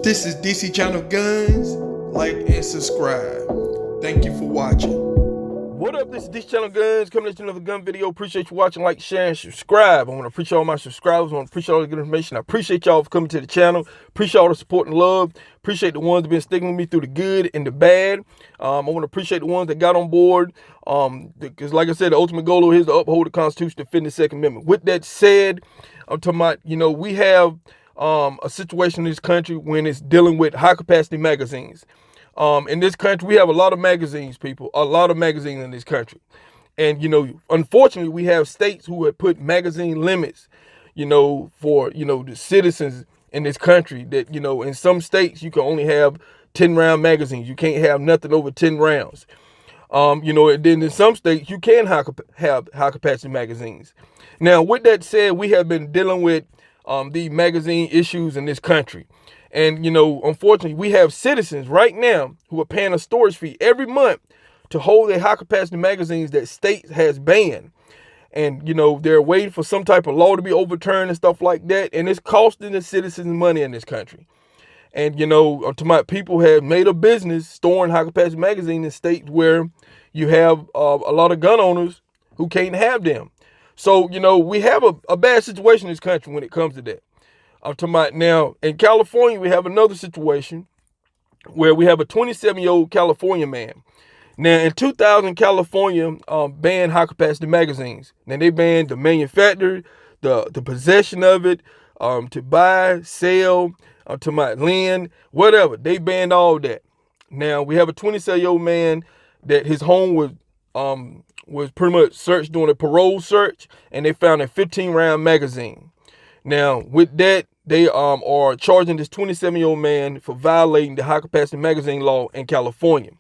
This is DC Channel Guns. Like and subscribe. Thank you for watching. What up, this is DC Channel Guns, coming to another gun video. Appreciate you watching, like, share, and subscribe. I want to appreciate all my subscribers. I want to appreciate all the good information. I appreciate y'all for coming to the channel. Appreciate all the support and love. Appreciate the ones that have been sticking with me through the good and the bad. I want to appreciate the ones that got on board. Because like I said, the ultimate goal here is to uphold the Constitution, defend the Second Amendment. With that said, I'm talking about, we have a situation in this country when it's dealing with high-capacity magazines. In this country, we have a lot of magazines, people, a lot of magazines in this country. And, unfortunately, we have states who have put magazine limits, for, the citizens in this country that, in some states, you can only have 10-round magazines. You can't have nothing over 10 rounds. And then in some states, you can have high-capacity magazines. Now, with that said, we have been dealing with the magazine issues in this country. And, unfortunately, we have citizens right now who are paying a storage fee every month to hold their high-capacity magazines that state has banned. And, they're waiting for some type of law to be overturned and stuff like that. And it's costing the citizens money in this country. And, people have made a business storing high-capacity magazines in states where you have a lot of gun owners who can't have them. So, we have a bad situation in this country when it comes to that. I'm talking about now in California, we have another situation where we have a 27-year-old California man. Now, in 2000, California banned high-capacity magazines. Now, they banned the manufacture, the possession of it, to buy, sell, to my lend, whatever. They banned all that. Now, we have a 27-year-old man that his home was pretty much searched during a parole search, and they found a 15-round magazine. Now, with that, they are charging this 27-year-old man for violating the high-capacity magazine law in California.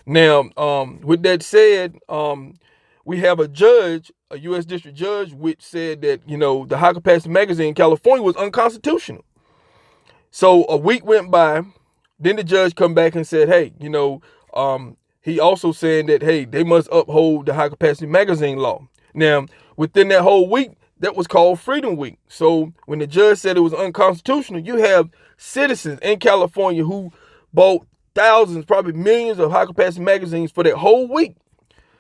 Now, with that said, we have a judge, a U.S. district judge, which said that, the high-capacity magazine in California was unconstitutional. So a week went by, then the judge come back and said, hey, he also said that, hey, they must uphold the high-capacity magazine law. Now, within that whole week, that was called Freedom Week. So when the judge said it was unconstitutional, you have citizens in California who bought thousands, probably millions of high-capacity magazines for that whole week.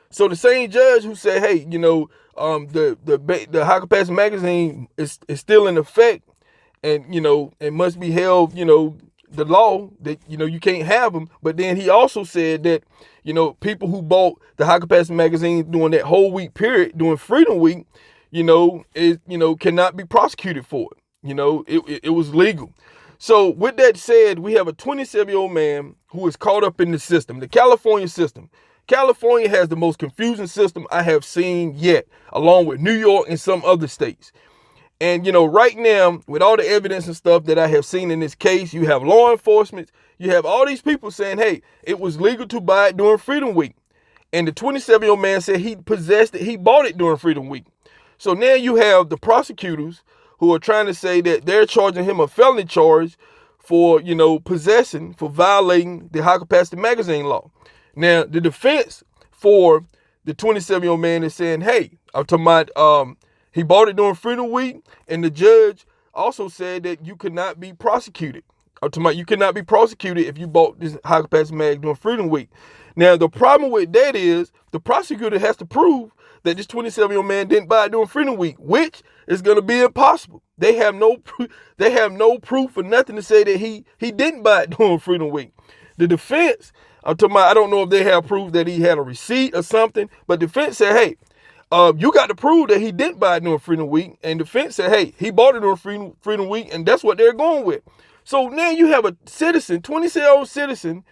So the same judge who said, hey, the high-capacity magazine is still in effect and, it must be held, the law that, you can't have them. But then he also said that, people who bought the high-capacity magazine during that whole week period, during Freedom Week, cannot be prosecuted for it. It was legal. So with that said, we have a 27-year-old man who is caught up in the system, the California system. California has the most confusing system I have seen yet, along with New York and some other states. And, right now, with all the evidence and stuff that I have seen in this case, you have law enforcement, you have all these people saying, hey, it was legal to buy it during Freedom Week. And the 27-year-old man said he possessed it, he bought it during Freedom Week. So now you have the prosecutors who are trying to say that they're charging him a felony charge for, possessing, for violating the high-capacity magazine law. Now, the defense for the 27-year-old man is saying, hey, I'm talking about, he bought it during Freedom Week, and the judge also said that you could not be prosecuted. I'm talking about you cannot be prosecuted if you bought this high-capacity mag during Freedom Week. Now, the problem with that is the prosecutor has to prove that this 27-year-old man didn't buy it during Freedom Week, which is going to be impossible. They have no proof or nothing to say that he didn't buy it during Freedom Week. The defense, I'm talking about, I don't know if they have proof that he had a receipt or something, but defense said, hey, you got to prove that he didn't buy it during Freedom Week. And defense said, hey, he bought it during Freedom Week, and that's what they're going with. So now you have a citizen, 27-year-old citizen,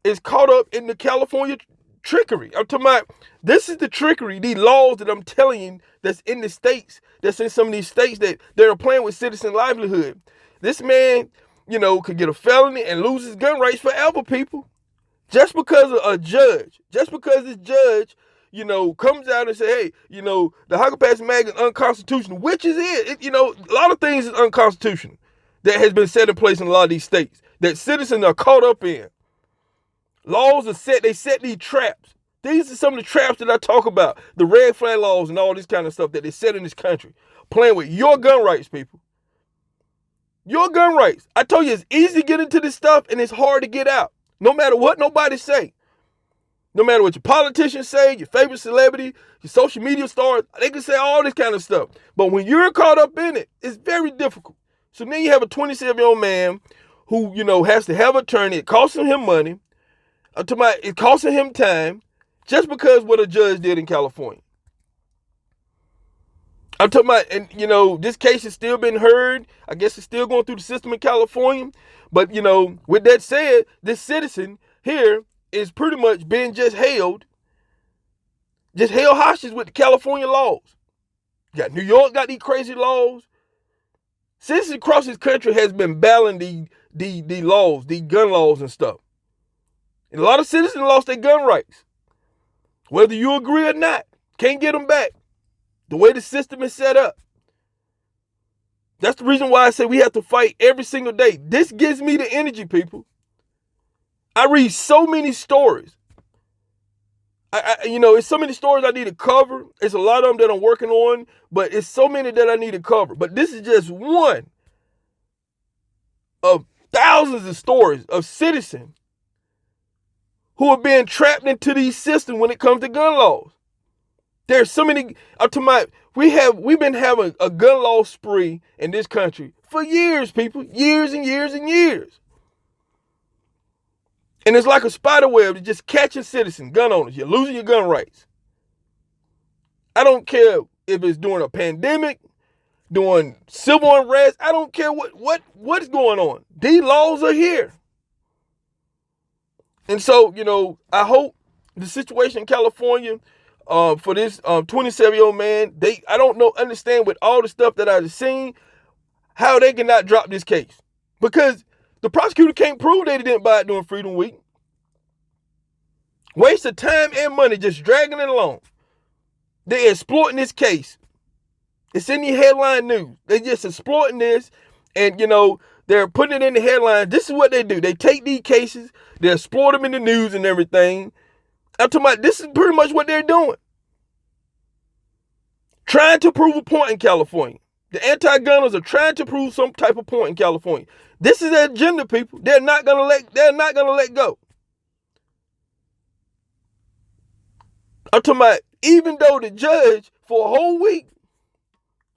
is caught up in the California trickery. I'm talking about, this is the trickery, these laws that I'm telling you that's in the states, that's in some of these states that they're playing with citizen livelihood. This man, could get a felony and lose his gun rights forever, people. Just because of a judge, just because this judge, comes out and say, hey, the high-capacity mag is unconstitutional, which is it. A lot of things is unconstitutional that has been set in place in a lot of these states that citizens are caught up in. Laws are set, they set these traps. These are some of the traps that I talk about. The red flag laws and all this kind of stuff that they set in this country. Playing with your gun rights, people. Your gun rights. I told you it's easy to get into this stuff and it's hard to get out. No matter what nobody say. No matter what your politicians say, your favorite celebrity, your social media stars, they can say all this kind of stuff. But when you're caught up in it, it's very difficult. So then you have a 27-year-old man who, has to have an attorney. It costing him money. It costing him time just because what a judge did in California. I'm talking about, and this case has still been heard. I guess it's still going through the system in California. But, with that said, this citizen here is pretty much being just held hostage with the California laws. You got New York got these crazy laws. Citizens across this country has been battling the laws, the gun laws and stuff. And a lot of citizens lost their gun rights. Whether you agree or not, can't get them back. The way the system is set up. That's the reason why I say we have to fight every single day. This gives me the energy, people. I read so many stories. It's so many stories I need to cover. It's a lot of them that I'm working on, but it's so many that I need to cover. But this is just one of thousands of stories of citizens who are being trapped into these systems when it comes to gun laws. There's so many. We've been having a gun law spree in this country for years, people, years and years and years. And it's like a spider web that's just catching citizens, gun owners. You're losing your gun rights. I don't care if it's during a pandemic, during civil unrest. I don't care what's going on. These laws are here. And so, I hope the situation in California for this 27-year-old man, I don't understand with all the stuff that I've seen, how they cannot drop this case. Because the prosecutor can't prove they didn't buy it during Freedom Week. Waste of time and money just dragging it along. They're exploiting this case. It's in the headline news. They're just exploiting this and, they're putting it in the headlines. This is what they do. They take these cases, they exploit them in the news and everything. I'm talking about this is pretty much what they're doing. Trying to prove a point in California. The anti-gunners are trying to prove some type of point in California. This is their agenda, people. They're not gonna let go. I'm talking about even though the judge for a whole week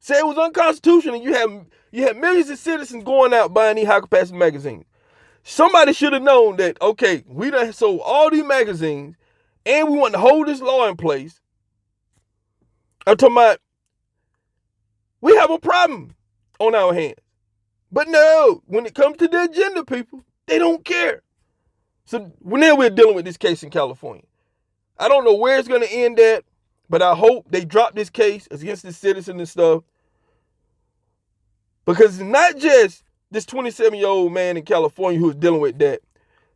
said it was unconstitutional, and you have millions of citizens going out buying these high capacity magazines. Somebody should have known that, okay, we done sold all these magazines and we want to hold this law in place. I'm talking about we have a problem on our hands. But no, when it comes to the agenda, people, they don't care. So now we're dealing with this case in California. I don't know where it's going to end at, but I hope they drop this case against the citizen and stuff. Because it's not just this 27-year-old man in California who is dealing with that.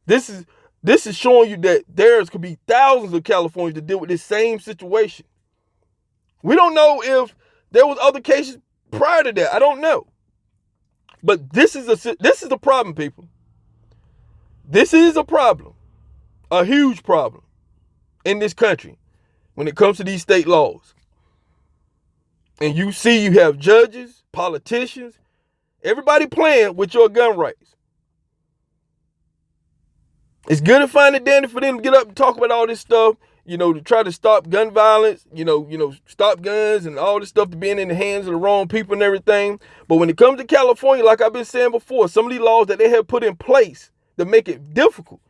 This is showing you that there could be thousands of Californians that deal with this same situation. We don't know if there was other cases prior to that. I don't know. But this is a problem, people. This is a problem. A huge problem in this country when it comes to these state laws. And you have judges, politicians, everybody playing with your gun rights. It's good and fine and dandy for them to get up and talk about all this stuff, to try to stop gun violence, stop guns and all this stuff to being in the hands of the wrong people and everything. But when it comes to California, like I've been saying before, some of these laws that they have put in place to make it difficult.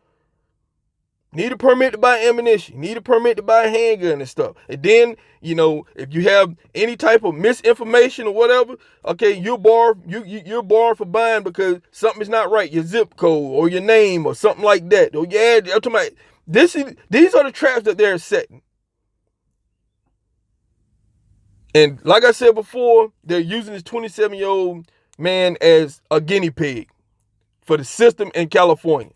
Need a permit to buy ammunition. Need a permit to buy a handgun and stuff. And then, if you have any type of misinformation or whatever, okay, you're barred for buying because something's not right. Your zip code or your name or something like that. Or I'm talking about these are the traps that they're setting. And like I said before, they're using this 27-year-old man as a guinea pig for the system in California.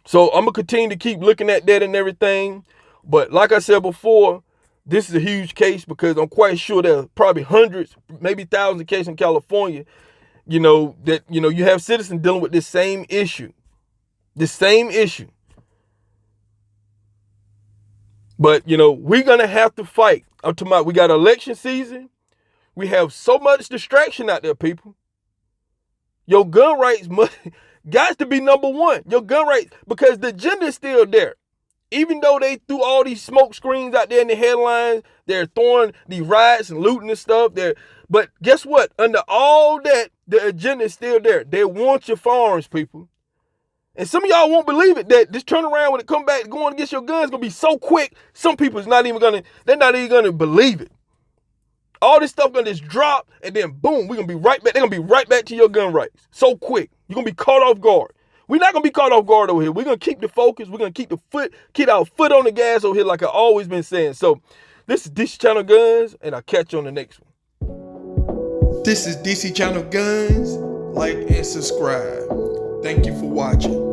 So I'm going to continue to keep looking at that and everything. But like I said before, this is a huge case because I'm quite sure there are probably hundreds, maybe thousands of cases in California, that, you have citizens dealing with this same issue. This same issue. But, we're going to have to fight. I'm talking about we got election season. We have so much distraction out there, people. Your gun rights got to be number one. Your gun rights, because the agenda is still there. Even though they threw all these smoke screens out there in the headlines, they're throwing the riots and looting and stuff. But guess what? Under all that, the agenda is still there. They want your firearms, people. And some of y'all won't believe it, that this turnaround when it come back going against your guns is gonna be so quick. Some people they're not even gonna believe it. All this stuff gonna just drop, and then boom, we're gonna be right back. They're gonna be right back to your gun rights. So quick. You're gonna be caught off guard. We're not gonna be caught off guard over here. We're gonna keep the focus. We're gonna keep our foot on the gas over here, like I've always been saying. So this is DC Channel Guns, and I'll catch you on the next one. This is DC Channel Guns. Like and subscribe. Thank you for watching.